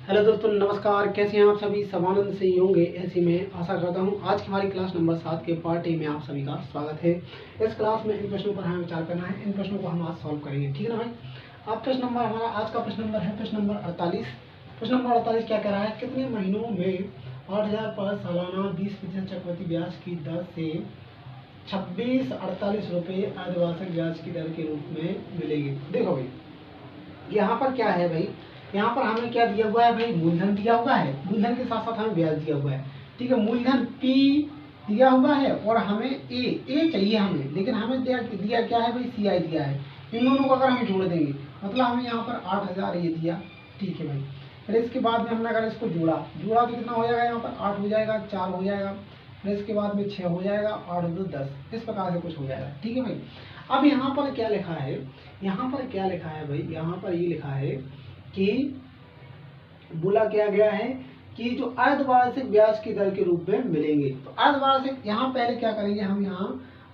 Hello दोस्तों, नमस्कार। कैसे हैं आप सभी? समानंद से ही होंगे ऐसी मैं आशा करता हूं। आज की हमारी क्लास नंबर 7 के पार्ट ए में आप सभी का स्वागत है। इस क्लास में इन प्रश्नों पर हमें विचार करना है। इन प्रश्नों को हम आज सॉल्व करेंगे, ठीक है ना भाई। आप प्रश्न नंबर, हमारा आज का प्रश्न नंबर है प्रश्न नंबर 48। प्रश्न नंबर 48 क्या कह रहा है? कितने महीनों में 8,000 पर सालाना 20% चक्रवृद्धि ब्याज की दर से 2648 रुपये अर्धवार्षिक ब्याज की दर के रूप में मिलेगी। देखो भाई, यहाँ पर क्या है भाई, यहाँ पर हमें क्या दिया हुआ है भाई? मूलधन दिया हुआ है। मूलधन के साथ साथ हमें ब्याज दिया हुआ है, ठीक है। मूलधन P दिया हुआ है और हमें A चाहिए हमें, लेकिन हमें दिया क्या है भाई? CI दिया है। इन दोनों को अगर हम जोड़ देंगे मतलब हमें यहाँ पर 8,000 ये दिया, ठीक है भाई। फिर इसके बाद में हमने अगर इसको जोड़ा तो कितना हो जाएगा? यहाँ पर 8 हो जाएगा, 4 हो जाएगा, फिर इसके बाद में 6 हो जाएगा, 8 2 10, इस प्रकार से कुछ हो जाएगा, ठीक है भाई। अब यहाँ पर क्या लिखा है? यहाँ पर क्या लिखा है भाई? यहाँ पर ये लिखा है कि बोला क्या गया है कि जो अर्धवार्षिक ब्याज की दर के रूप में मिलेंगे। तो अर्धवार्षिक, यहाँ पहले क्या करेंगे हम? यहाँ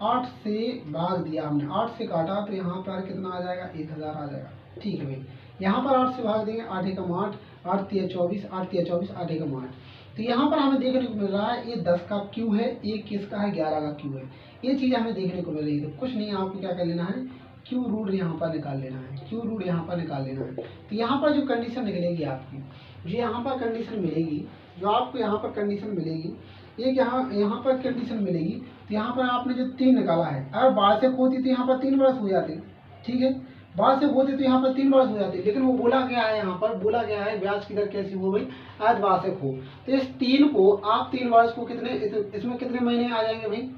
8 से भाग दिया हमने, 8 से काटा तो यहाँ पर कितना आ जाएगा? 1,000 आ जाएगा, ठीक है भाई। यहाँ पर 8 से भाग देंगे, 8 एकम 8, 8 तिया 24, 8 तिया 24, 8 एकम 8। तो यहाँ पर हमें देखने को मिल रहा है ये 10 का क्यू है, ये किसका है? 11 का क्यू है। ये चीज़ हमें देखने को मिल रही है। तो कुछ नहीं, आपको क्या कर लेना है? क्यू रूट यहाँ पर निकाल लेना है, क्यू रूट यहाँ पर निकाल लेना है। तो यहाँ पर जो कंडीशन निकलेगी आपकी, जो यहाँ पर कंडीशन मिलेगी, जो आपको यहाँ पर कंडीशन मिलेगी, एक यहाँ पर कंडीशन मिलेगी। तो यहाँ पर आपने जो 3 निकाला है, अगर वार्षिक होती तो यहाँ पर 3 वर्ष हो जाते, ठीक है। वार्षिक होती तो यहाँ पर 3 वर्ष हो जाते, लेकिन वो बोला गया है, यहाँ पर बोला गया है ब्याज की दर कैसी हो भाई? अर्धवार्षिक हो। तो इस 3 को आप 3 वर्ष को कितने, इसमें कितने महीने आ जाएंगे भाई?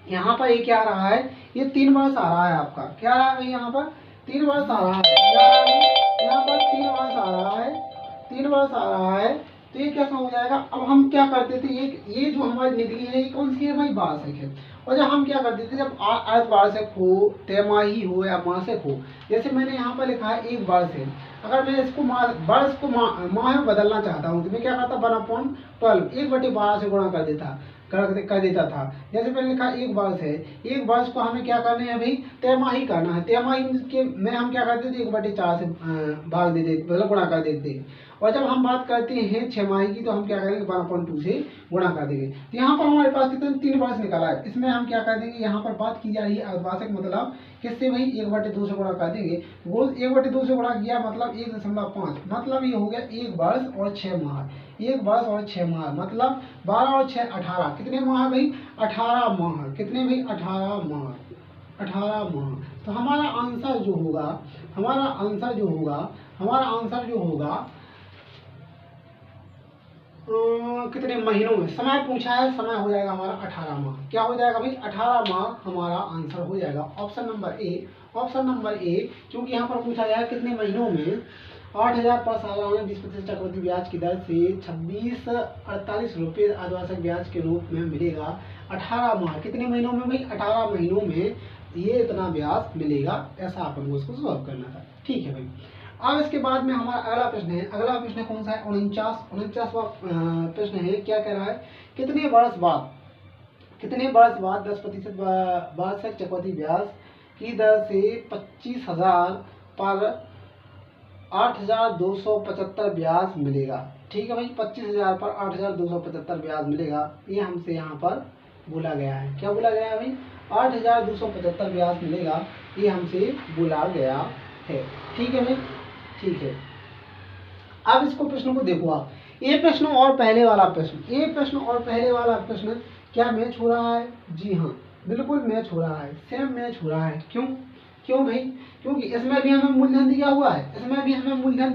यहाँ पर ये क्या आ रहा है? ये 3 वर्ष आ रहा है आपका। क्या आ रहा है भाई? यहाँ पर 3 वर्ष आ रहा है। क्या आ रहा है? यहाँ पर 3 वर्ष आ रहा है, 3 वर्ष आ रहा है। तो ये कैसा हो जाएगा? अब हम क्या करते थे, ये जो हमारी निकली है, ये कौन सी है भाई? वार्षिक है। और जब हम क्या करते थे, जब अर्धवार्षिक हो, तिमाही हो या मासिक हो, जैसे मैंने यहाँ पर लिखा है 1 वर्ष है, अगर मैं इसको वर्ष को माह में बदलना चाहता हूँ तो मैं क्या करता? 1/12, 1/12 से गुणा कर देता था। जैसे मैंने लिखा 1 वर्ष है, 1 वर्ष को हमें क्या करना है भाई? तिमाही करना है। तिमाही के में हम क्या करते थे? 1/4 से भाग देते, मतलब गुणा कर देते। और जब हम बात करते हैं 6 माही की, तो हम क्या करेंगे? 1/2 से गुणा कर देंगे। तो यहाँ पर हमारे पास कितने? 3 वर्ष निकला है। इसमें हम क्या कर देंगे? यहाँ पर बात की जा रही है अर्धवार्षिक, मतलब किससे भाई? 1/2 से गुणा कर देंगे। वो 1/2 से गुणा किया मतलब 1.5, मतलब ये हो गया 1 वर्ष और 6 माह। 1 वर्ष और 6 माह मतलब 12 और 6 18, कितने माह भाई? 18 माह। कितने भाई? 18 माह, 18 माह। तो हमारा आंसर जो होगा, हमारा आंसर जो होगा कितने महीनों में? समय पूछा है, समय हो जाएगा हमारा 18 माह। क्या हो जाएगा भाई? 18 माह हमारा आंसर हो जाएगा। Option number A, option number A, क्योंकि यहाँ पर पूछा गया कितने महीनों में 8,000 पर सालाना 20% चक्रवृद्धि ब्याज की दर से 2648 रुपये अर्धवार्षिक ब्याज के रूप में मिलेगा। 18 माह, कितने महीनों में भाई? 18 महीनों में ये इतना ब्याज मिलेगा। ऐसा अपन को इसको सॉल्व करना था, ठीक है भाई। अब इसके बाद में हमारा अगला प्रश्न है। अगला प्रश्न कौन सा है? 49वां प्रश्न है। क्या कह रहा है? कितने वर्ष बाद 10% वार्षिक चक्रवृद्धि ब्याज की दर से 25,000 पर 8,275 ब्याज मिलेगा, ठीक है भाई। 25,000 पर 8,275 ब्याज मिलेगा। ये हमसे यहाँ पर बोला गया है। क्या बोला गया है भाई? 8,275 ब्याज मिलेगा, ये हमसे बोला गया है, ठीक है भाई, ठीक है। अब इसको प्रश्न को देखो आप, ये प्रश्न और पहले वाला प्रश्न, क्या मैच हो रहा है? जी हाँ, बिल्कुल मैच हो रहा है, सेम मैच हो रहा है। क्यों भाई? क्योंकि इसमें भी हमें मूलधन दिया हुआ है, उसमें भी मूलधन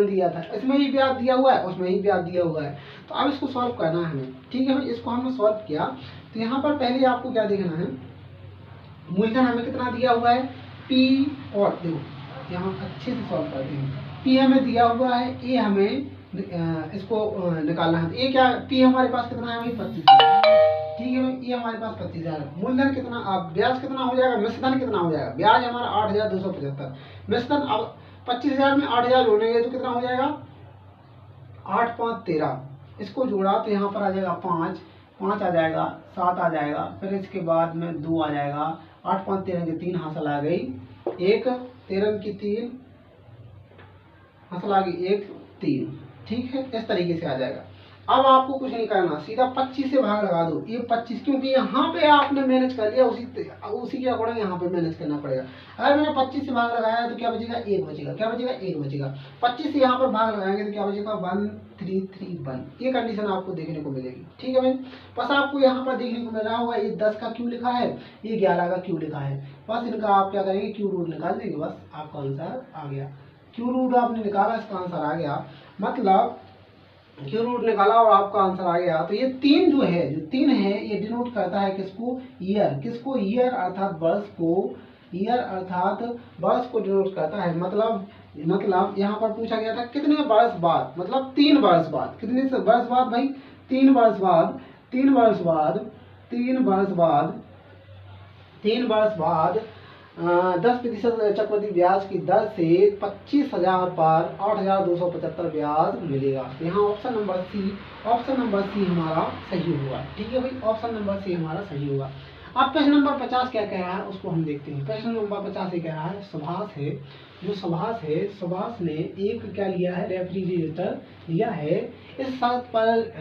दिया था, इसमें भी ब्याज दिया हुआ है, उसमें ही ब्याज दिया हुआ है। तो अब इसको सॉल्व करना है हमें, ठीक है भाई। इसको हमने सॉल्व किया तो यहाँ पर पहले आपको क्या देखना है? मूलधन हमें कितना दिया हुआ है? P, और देखो यहाँ अच्छे से सॉल्व करते हैं। P हमें दिया हुआ है, A हमें इसको निकालना है। A क्या? P हमारे पास कितना है भाई? 25,000, ठीक है भाई। ये हमारे पास 25,000 है। मूलधन कितना? अब ब्याज कितना हो जाएगा? मिश्रधन कितना हो जाएगा? ब्याज हमारा 8,275, मिश्रधन। अब 25,000 में 8,000 जोड़ेंगे तो कितना हो जाएगा? 8 5 13, इसको जोड़ा तो यहाँ पर आ जाएगा 5 आ जाएगा, 7 आ जाएगा, फिर इसके बाद में 2 आ जाएगा। 8 5 13 की 3 हासिल आ गई, 1 13 की 3 हासिल आ गई 1 3, ठीक है, इस तरीके से आ जाएगा। अब आपको कुछ नहीं करना, सीधा 25 से भाग लगा दो, ये 25 क्योंकि यहाँ पे आपने मैनेज कर लिया, उसी के अकॉर्डिंग यहाँ पे मैनेज करना पड़ेगा। अगर मैंने 25 से भाग लगाया तो क्या बचेगा, 1 बचेगा, क्या बचेगा, 1 बचेगा। 25 से यहाँ पर भाग लगाएंगे तो क्या बचेगा, 1331, ये कंडीशन आपको देखने को मिलेगी, ठीक है भाई। बस आपको यहाँ पर देखने को मिल रहा होगा, ये 10 का क्यू लिखा है, ये 11 का क्यू लिखा है, बस इनका आप क्या करेंगे, क्यू रूट निकाल देंगे, बस आपका आंसर आ गया। क्यू रूट आपने निकाला, इसका आंसर आ गया, मतलब क्यू रूट निकाला और आपका आंसर आ गया। तो ये 3 जो है ये डिनोट करता है किसको, ईयर, किसको, ईयर अर्थात वर्ष को, ईयर अर्थात वर्ष को डिनोट करता है। मतलब यहाँ पर पूछा गया था कितने वर्ष बाद, मतलब 3 वर्ष बाद, कितने वर्ष बाद भाई, 3 वर्ष बाद, 3 वर्ष बाद, 3 वर्ष बाद, 3 वर्ष बाद 10% चक्रवृद्धि ब्याज की दर से 25,000 पर 8,275 ब्याज मिलेगा। तो यहाँ ऑप्शन नंबर सी हमारा सही होगा, ठीक है भाई, ऑप्शन नंबर सी हमारा सही होगा। अब प्रश्न नंबर 50 क्या कह रहा है उसको हम देखते हैं। प्रश्न नंबर 50 ये कह रहा है, सुभाष ने एक क्या लिया है, रेफ्रिजरेटर लिया है, इस शर्त पर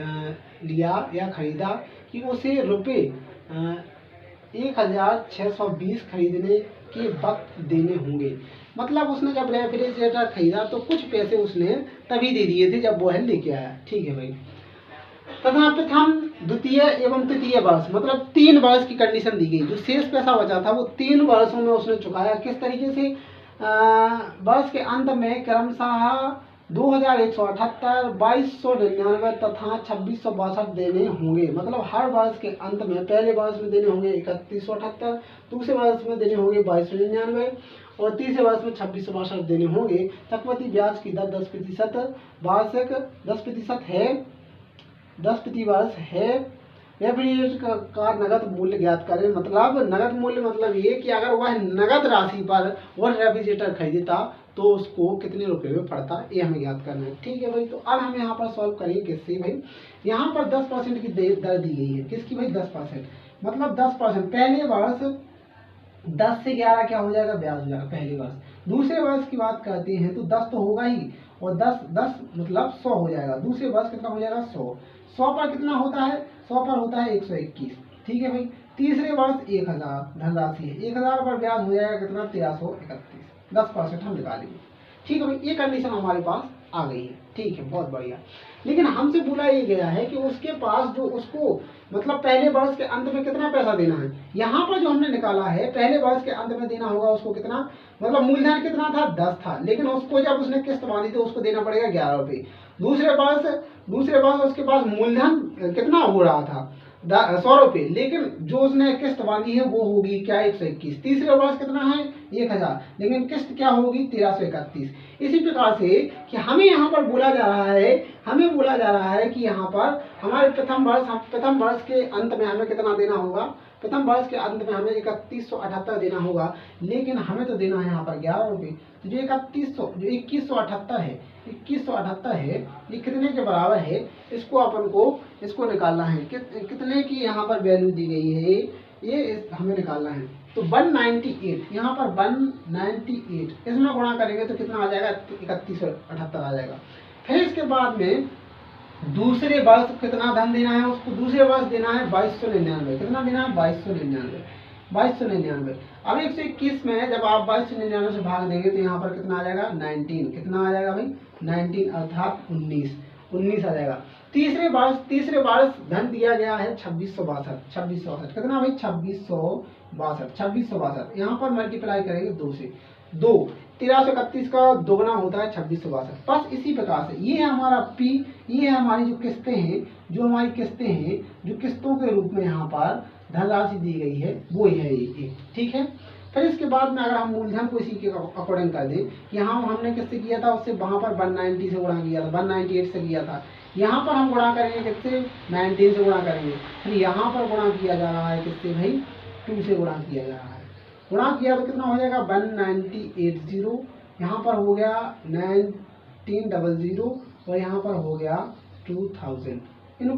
लिया या खरीदा कि उसे रुपये 1,620 खरीदने के वक्त देने होंगे। मतलब उसने जब रेफ्रिजरेटर खरीदा तो कुछ पैसे उसने तभी दे दिए थे जब वो है लेके आया, ठीक है भाई। तथा प्रथम, द्वितीय एवं तृतीय वर्ष, मतलब 3 वर्ष की कंडीशन दी गई। जो शेष पैसा बचा था वो 3 वर्षों में उसने चुकाया। किस तरीके से, वर्ष के अंत में क्रमशः 2,178, 2,299 तथा 2,662 देने होंगे। मतलब हर वर्ष के अंत में, पहले वर्ष में देने होंगे 3,178, दूसरे वर्ष में देने होंगे 2,299 और तीसरे वर्ष में 2,662 देने होंगे। चक्रवृद्धि ब्याज की दर 10% वार्षिक 10% है, 10 प्रति वर्ष है। रेफ्रिजरेटर का नगद मूल्य ज्ञात करें। मतलब नगद मूल्य मतलब ये कि अगर वह नगद राशि पर वह रेफ्रिजरेटर खरीदता तो उसको कितने रुपए में पड़ता, ये हमें ज्ञात करना है, ठीक है भाई। तो अब हम यहाँ पर सॉल्व करेंगे किससे भाई, यहाँ पर 10% की दर दी गई है, किसकी भाई, 10%, मतलब 10%। पहले वर्ष 10 से 11 क्या हो जाएगा, ब्याज हो जाएगा पहले वर्ष। दूसरे वर्ष की बात करते हैं तो 10 तो होगा ही, और 10 मतलब 100 हो जाएगा। दूसरे वर्ष कितना हो जाएगा, 100 पर कितना होता है, 100 पर होता है 121, ठीक है भाई। तीसरे वर्ष 1,000 धनराशि है, 1,000 पर ब्याज हो जाएगा कितना, 1331, 10% हम निकालेंगे, ठीक है भाई। ये कंडीशन हमारे पास आ गई है, ठीक है, बहुत बढ़िया। लेकिन हमसे बोला ये गया है कि उसके पास जो उसको मतलब पहले वर्ष के अंत में कितना पैसा देना है। यहाँ पर जो हमने निकाला है पहले वर्ष के अंत में देना होगा उसको कितना, मतलब मूलधन कितना था, 10 था, लेकिन उसको जब उसने किस्त बांधी तो उसको देना पड़ेगा 11 रुपये। दूसरे वर्ष उसके पास मूलधन कितना हो रहा था, 100 रुपये, लेकिन जो उसने किस्त बांधी है वो होगी क्या, 121। तीसरे वर्ष कितना है, 1,000, लेकिन किस्त क्या होगी, 1331। इसी प्रकार से कि हमें यहाँ पर बोला जा रहा है कि यहाँ पर हमारे प्रथम वर्ष के अंत में हमें कितना देना होगा, प्रथम वर्ष के अंत में हमें 3,178 देना होगा, लेकिन हमें तो देना है यहाँ पर 11 रुपये। तो जो 2178 है, ये कितने के बराबर है, इसको निकालना है। कितने की यहाँ पर वैल्यू दी गई है, ये हमें निकालना है। तो 198, यहाँ पर 198 इसमें गुणा करेंगे तो कितना आ जाएगा, 3178 आ जाएगा। फिर इसके बाद में दूसरे वर्ष कितना धन देना है उसको, दूसरे वर्ष देना है 2,299, कितना देना है, 2,299। अब 121 में जब आप 2,299 से भाग देंगे तो यहाँ पर कितना आ जाएगा, 19, कितना आ जाएगा भाई, 19 अर्थात 19 आ जाएगा। तीसरे वर्ष धन दिया गया है 2662, कितना भाई, 2662। यहाँ पर मल्टीप्लाई करेंगे 2 से, 1331 का दोगुना होता है 2662। बस इसी प्रकार से ये है हमारा P, ये है हमारी जो किस्तें हैं, जो किस्तों के रूप में यहाँ पर धनराशि दी गई है वो है ये, ठीक है। फिर इसके बाद में अगर हम मूलधन को इसी के अकॉर्डिंग कर दें, यहाँ हमने किससे किया था, उससे वहाँ पर 190 से गुणा किया था, 198 से किया था। यहाँ पर हम गुणा करेंगे किससे, 19 से गुणा करेंगे। फिर यहाँ पर गुणा किया जा रहा है किससे भाई, 2 से गुणा किया जा रहा है। गुणा किया तो कितना हो जाएगा, 1980, यहाँ पर हो गया 1900 और यहाँ पर हो गया 2000। इन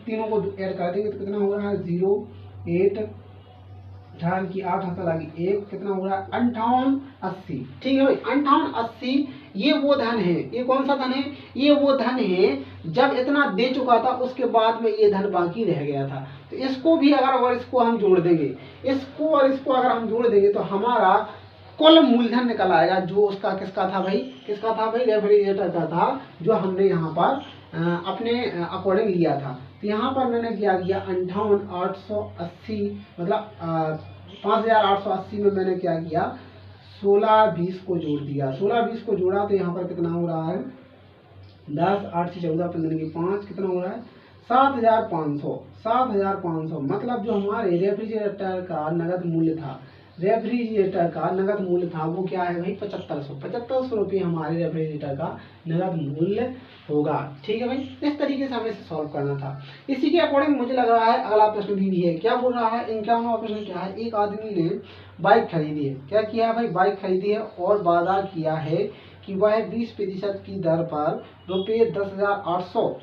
तीनों को ऐड कर देंगे तो कितना हो रहा है, 08 18 की 8 हंसा लगी 1, कितना हो रहा है 5880। ठीक है भाई, 5880 ये वो धन है, ये कौन सा धन है, ये वो धन है जब इतना दे चुका था उसके बाद में ये धन बाकी रह गया था। तो इसको भी अगर इसको हम जोड़ देंगे, इसको और इसको अगर हम जोड़ देंगे तो हमारा कुल मूलधन निकल आएगा, जो उसका किसका था भाई, किसका था भाई, रेफ्रिजरेटर का था, जो हमने यहाँ पर अपने अकॉर्डिंग लिया था। तो यहाँ पर मैंने क्या किया 5880 मतलब 5880 में मैंने क्या किया 16-20 को जोड़ दिया, 16-20 को जोड़ा तो यहाँ पर कितना हो रहा है 10, 8 से 14, 15 की 5, कितना हो रहा है 7500। 7500 मतलब जो हमारे रेफ्रिजरेटर का नगद मूल्य था, रेफ्रिजरेटर का नगद मूल्य था वो क्या है भाई 7500 रुपये हमारे रेफ्रिजरेटर का नगद मूल्य होगा। ठीक है भाई, इस तरीके से हमें इसे सॉल्व करना था। इसी के अकॉर्डिंग मुझे लग रहा है अगला प्रश्न भी है। क्या बोल रहा है, इनका प्रश्न क्या है, एक आदमी ने बाइक खरीदी है, क्या किया है भाई, बाइक खरीदी है और वादा किया है कि वह 20% की दर पर रुपये 10,800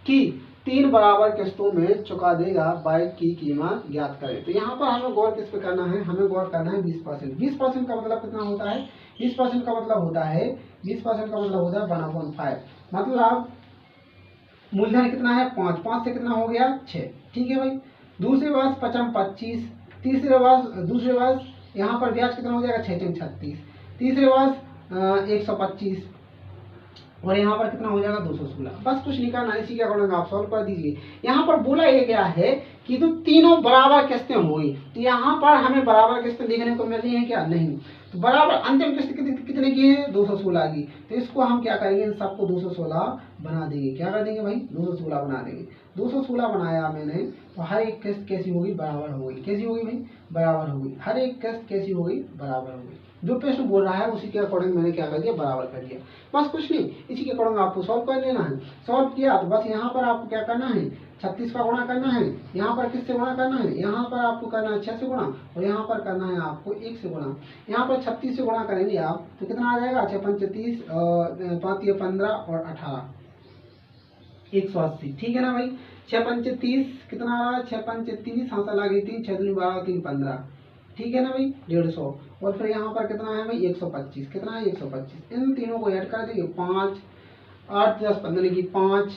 की 3 बराबर किस्तों में चुका देगा, बाइक की कीमत ज्ञात करें। तो यहाँ पर हमें गौर किस पे करना है, हमें गौर करना है 20%। 20% का मतलब कितना होता है, 20% का मतलब होता है 20% का मतलब होता है 1/5, मतलब मूलधन कितना है 5, 5 से कितना हो गया 6। ठीक है भाई, दूसरे वर्ष 25, तीसरे वर्ष यहाँ पर ब्याज कितना हो जाएगा 6 36, तीसरे वर्ष 125 और यहाँ पर कितना हो जाएगा 216। बस कुछ नहीं करना, इसी के अकॉर्डिंग आप सॉल्व कर दीजिए। यहाँ पर बोला ये गया है कि तो तीनों बराबर किस्तें होंगी, तो यहाँ पर हमें बराबर किस्तें देखने को मिल रही है क्या, नहीं। तो बराबर अंतिम किस्त कितने की है 216 की, तो इसको हम क्या करेंगे, इन सबको 216 बना देंगे। क्या कर देंगे भाई 216 बना देंगे। 216 बनाया मैंने, तो हर एक किस्त कैसी होगी, बराबर होगी। कैसी होगी भाई, बराबर होगी। हर एक किस्त कैसी होगी, बराबर होगी। जो प्रश्न बोल रहा है उसी के अकॉर्डिंग मैंने क्या कर दिया, बराबर कर दिया। बस कुछ नहीं, इसी के अकॉर्डिंग आपको सॉल्व कर लेना है। सॉल्व किया तो बस यहाँ पर आपको क्या करना है 36 का गुणा करना है, यहाँ पर किससे गुणा करना है, यहाँ पर आपको करना है 6 से गुणा और यहाँ पर करना है आपको 1 से गुणा। यहाँ पर 36 से गुणा करेंगे आप तो कितना आ जाएगा 6 5 30 5 15 और 18 180। ठीक है ना भाई, 6 5 30 कितना आ रहा है 6 5 30 हाँ लगी 3 6 2 12 3 15। ठीक है ना भाई 150 और फिर यहाँ पर कितना है भाई 125, कितना है 125। इन तीनों को ऐड कर देंगे 5 8 10 15 की 5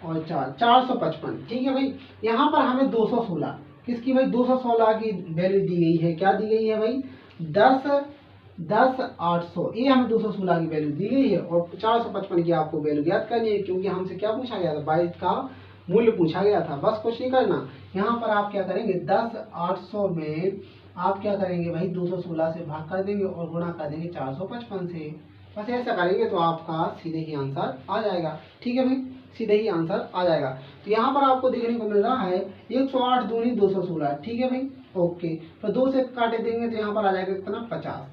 और 4 455। ठीक है भाई, यहाँ पर हमें 216 किसकी भाई 216 की वैल्यू दी गई है। क्या दी गई है भाई 10,800 ये हमें 216 की वैल्यू दी गई है और 455 की आपको वैल्यू ज्ञात करनी है, क्योंकि हमसे क्या पूछा गया था बाइक का मूल्य पूछा गया था। बस कुछ नहीं करना, यहाँ पर आप क्या करेंगे 10,800 में आप क्या करेंगे भाई 216 से भाग कर देंगे और गुणा कर देंगे 455 से। बस ऐसा करेंगे तो आपका सीधे ही आंसर आ जाएगा। ठीक है भाई, सीधे ही आंसर आ जाएगा। तो यहाँ पर आपको देखने को मिल रहा है 108 दूनी 216। ठीक है भाई, ओके। तो 2 से काटे देंगे तो यहाँ पर आ जाएगा कितना 50।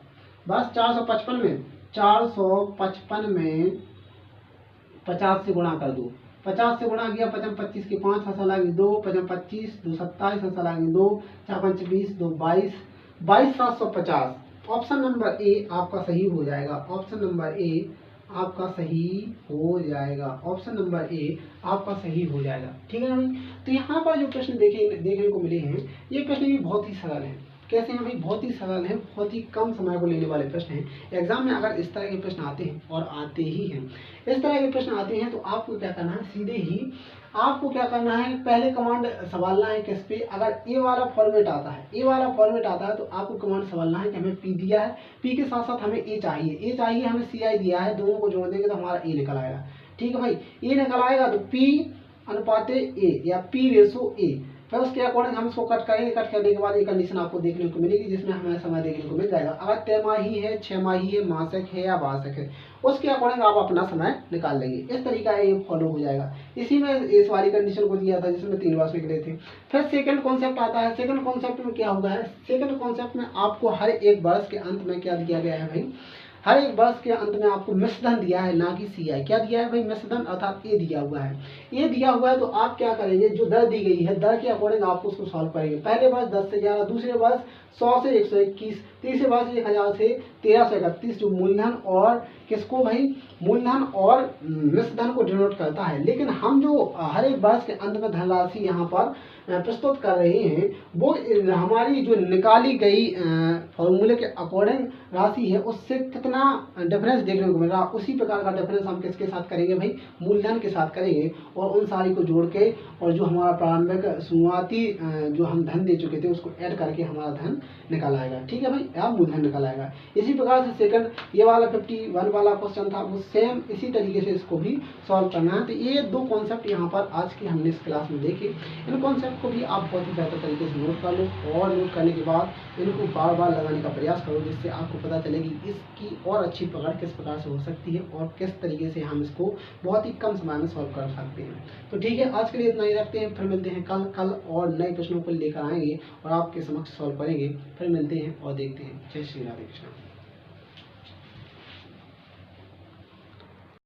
बस 455 में 50 से गुणा कर दो। 50 से गुणा किया 55 25 की 5 हंसा लगी 2 55 25 2 27 हंसा लगी 2 4 5 20 2 22 22,750। ऑप्शन नंबर ए आपका सही हो जाएगा। ऑप्शन नंबर ए आपका सही हो जाएगा। ऑप्शन नंबर ए आपका सही हो जाएगा। ठीक है ना भाई, तो यहाँ पर जो प्रश्न देखने को मिले हैं ये प्रश्न भी बहुत ही सरल है। कैसे हैं भाई, बहुत ही सरल है, बहुत ही कम समय को लेने वाले प्रश्न हैं। एग्जाम में अगर इस तरह के प्रश्न आते हैं और आते ही हैं, इस तरह के प्रश्न आते हैं तो आपको क्या करना है, सीधे ही आपको क्या करना है, पहले कमांड संभालना है किस पे। अगर ए वाला फॉर्मेट आता है, ए वाला फॉर्मेट आता है तो आपको कमांड संभालना है कि हमें पी दिया है, पी के साथ साथ हमें ए चाहिए, ए चाहिए हमें सी आई दिया है, दोनों को जोड़ देंगे तो हमारा ए निकल आएगा। ठीक है भाई, ए निकल आएगा तो पी अनुपाते ए या पी रेसो ए, फिर उसके अकॉर्डिंग हम इसको कट करेंगे। कट करने के बाद एक कंडीशन आपको देखने को मिलेगी जिसमें हमें समय देखने को मिल जाएगा। अगर तिमाही है, 6 माही है, मासिक है या वार्षिक है, उसके अकॉर्डिंग आप अपना समय निकाल लेंगे। इस तरीका ये फॉलो हो जाएगा। इसी में इस वाली कंडीशन को दिया था जिसमें 3 वर्ष निकले थे। फिर सेकंड कॉन्सेप्ट आता है। सेकंड कॉन्सेप्ट में क्या होगा है, सेकंड कॉन्सेप्ट में आपको हर एक वर्ष के अंत में क्या दिया गया है भाई, हर एक वर्ष के अंत में आपको मिश्रधन दिया है, ना कि सीआई। क्या दिया है भाई, मिश्रधन अर्थात ए दिया हुआ है। ए दिया हुआ है तो आप क्या करेंगे, जो दर दी गई है दर के अकॉर्डिंग आप उसको सॉल्व करेंगे। पहले वर्ष 10 से 11, दूसरे वर्ष 100 से 121, 30 से 22, 1000 से 1331 जो मूलधन और किसको भाई, मूलधन और मिश्र धन को डिनोट करता है। लेकिन हम जो हर एक वर्ष के अंत में धनराशि यहाँ पर प्रस्तुत कर रहे हैं वो हमारी जो निकाली गई फॉर्मूले के अकॉर्डिंग राशि है उससे कितना डिफरेंस देखने को मिल रहा है, उसी प्रकार का डिफरेंस हम किसके साथ करेंगे भाई, मूलधन के साथ करेंगे और उन सारी को जोड़ के और जो हमारा प्रारंभिक शुरुआती जो हम धन दे चुके थे उसको ऐड करके हमारा धन निकल आएगा। ठीक है भाई, यहाँ मूलधन निकल आएगा। इसी प्रकार से सेकंड ये वाला 51 वाला क्वेश्चन था वो सेम इसी तरीके से इसको भी सॉल्व करना है। तो ये दो कॉन्सेप्ट यहाँ पर आज की हमने इस क्लास में देखे। इन कॉन्सेप्ट को भी आप बहुत ही बेहतर तरीके से नोट कर लो और नोट करने के बाद इनको बार बार लगाने का प्रयास करो, जिससे आपको पता चले कि इसकी और अच्छी पकड़ किस प्रकार से हो सकती है और किस तरीके से हम इसको बहुत ही कम समय में सॉल्व कर सकते हैं। तो ठीक है, आज के लिए इतना ही रखते हैं, फिर मिलते हैं कल और नए प्रश्नों को लेकर आएंगे और आपके समक्ष सॉल्व करेंगे। फिर मिलते हैं और देखते हैं। जय श्री राधे कृष्ण।